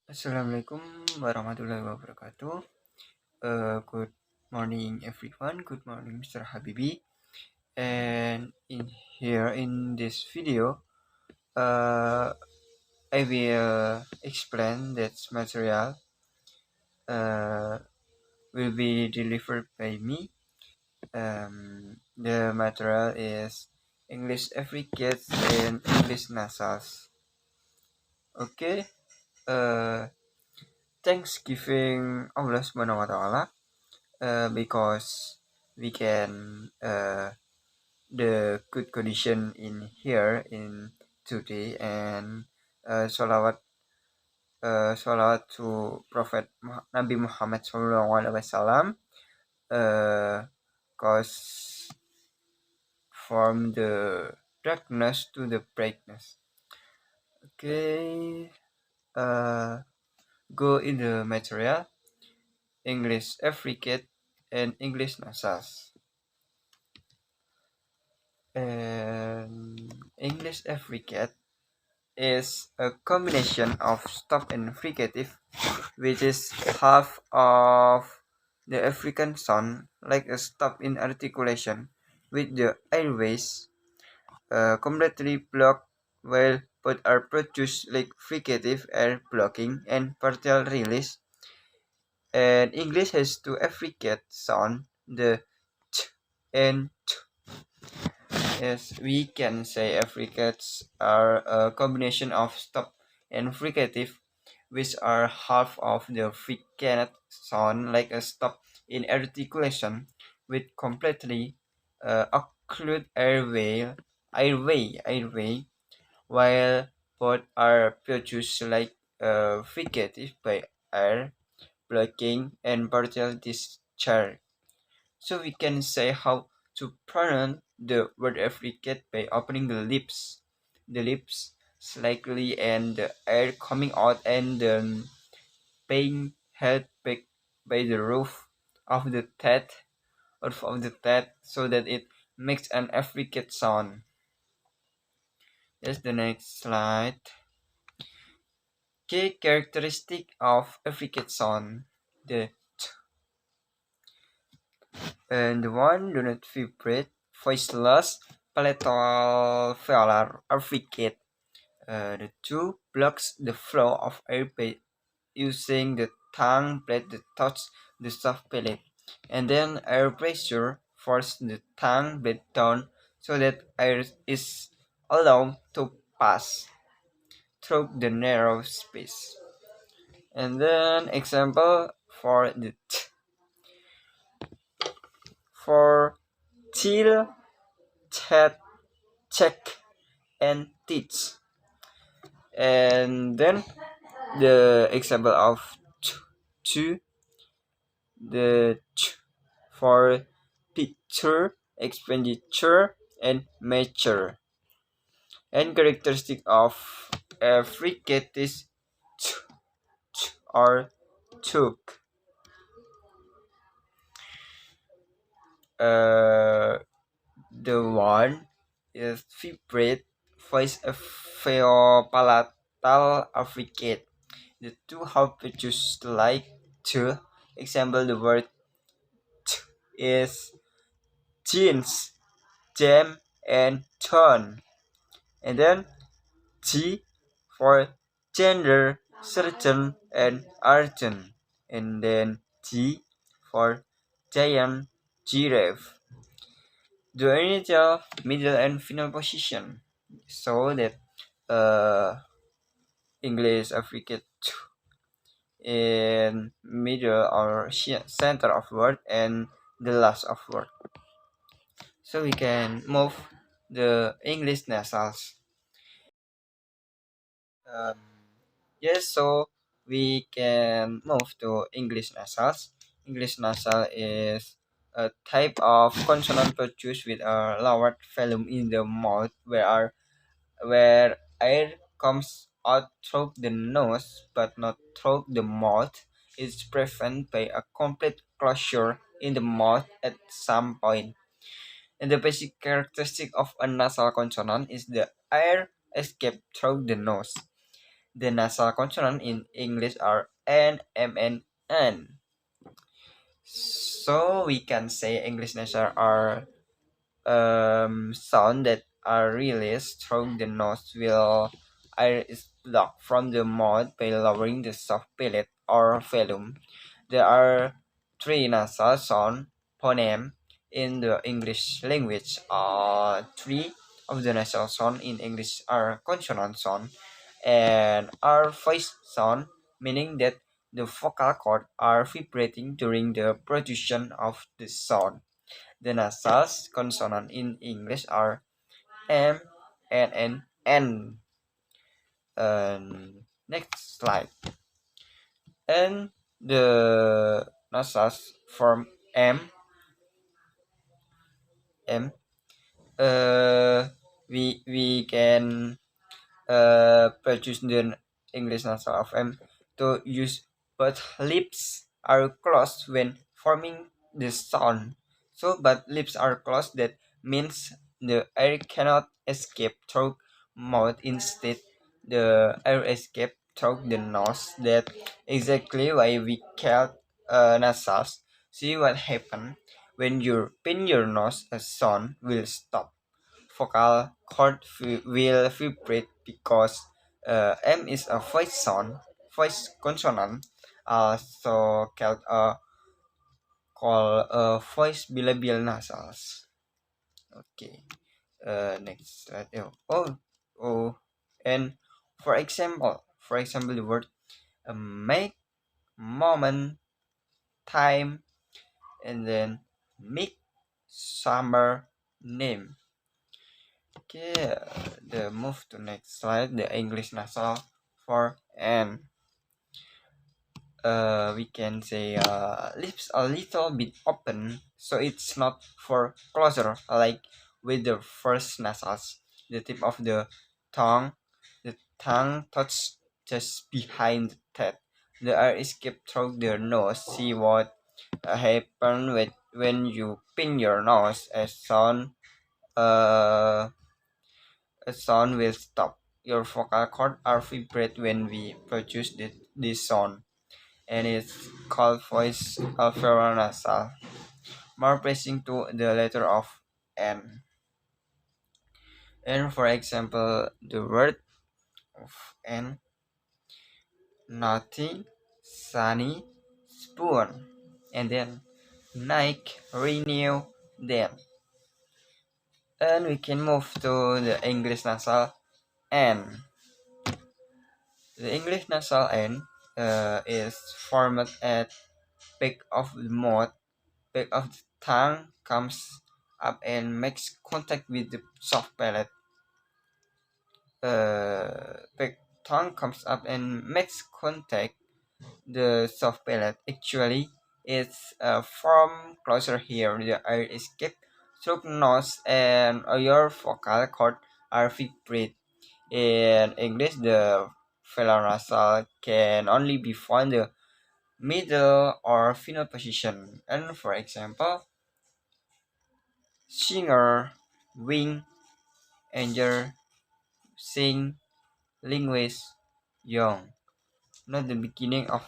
Assalamualaikum warahmatullahi wabarakatuh. Good morning, everyone. Good morning, Mr. Habibi. And in this video, I will explain that material will be delivered by me. The material is English Affricates and English Nasals. Okay. Thanksgiving Allah Subhanahu wa Taala. Because we can the good condition in here in today, and salawat to Prophet Nabi Muhammad Sallallahu Alaihi Wasallam, cause from the darkness to the brightness. Okay, go in the material English Affricate and English Nasals. And English Affricate is a combination of stop and fricative, which is half of the African sound, like a stop in articulation, with the airways completely blocked, while both are produced like fricative air blocking and partial release. And English has two affricate sound, the ch and ch. Yes, we can say affricates are a combination of stop and fricative, which are half of the fricate sound, like a stop in articulation, with completely occlude airway, while both are produced like fricative by air blocking and partial discharge. So we can say how to pronounce the word affricate by opening the lips slightly, and the air coming out, and then being held back by the roof of the teeth, so that it makes an affricate sound. That's the next slide. Key characteristic of affricate sound. The and one do not vibrate, voiceless, palatal velar affricate. The two blocks the flow of air by using the tongue blade to touch the soft palate, and then air pressure forces the tongue blade down so that air is allowed to pass through the narrow space. And then example for the for till, chat, check, and teach. And then the example of to the for picture, expenditure, and measure. And characteristic of affricates or took. The one is vibrate, voice palatal affricate. The two have produced like to. Example, the word is jeans, jam, and tone. And then G for gender, certain, and urgent. And then G for giant, giraffe. The initial, middle, and final position, so that English Affricate in middle or center of word and the last of word. So we can move the English nasals. Um, yes, so we can move to English nasals. English nasal is a type of consonant produced with a lowered volume in the mouth, where air comes out through the nose but not through the mouth. It's prevented by a complete closure in the mouth at some point. And the basic characteristic of a nasal consonant is the air escape through the nose. The nasal consonant in English are N, M, and N. So we can say English nasal are sound that are released through the nose while air is blocked from the mouth by lowering the soft palate or velum. There are three nasal sound phoneme in the English language. Three of the nasal sound in English are consonant sound and are voice sound, meaning that the vocal cord are vibrating during the production of the sound. The nasal consonant in English are M, N, and N. Next slide. And the nasals form M. Uh, we can produce the English nasal of M to use, but lips are closed when forming the sound. So, but lips are closed, that means the air cannot escape through mouth. Instead, the air escape through the nose. That exactly why we call nasals. See what happen when you pin your nose, a sound will stop. Vocal cord will vibrate because M is a voice sound, voice consonant, so called voice bilabial nasals. Okay. Next slide. Oh, and for example, the word make, moment, time, and then make, summer, name. Okay, the move to next slide, the English nasal for N. We can say lips a little bit open, so it's not for closer like with the first nasals. The tip of the tongue touch just behind the teeth. The air escape through the nose. See what happen when you pin your nose. Uh, a sound will stop. Your vocal cord are vibrate when we produce this sound, and it's called voice alveolar, more pressing to the letter of N. And for example, the word of N, nothing, sunny, spoon, and then Nike, renew, then. And we can move to the English nasal N. The English nasal N is formed at back of the mouth. Back of the tongue comes up and makes contact with the soft palate. Back tongue comes up and makes contact the soft palate. Actually, it's from closer here. The air escape through nose and your vocal cord are vibrate. In English, the velar nasal can only be found the middle or final position. And for example, singer, wing, anger, sing, linguist, young. Not the beginning of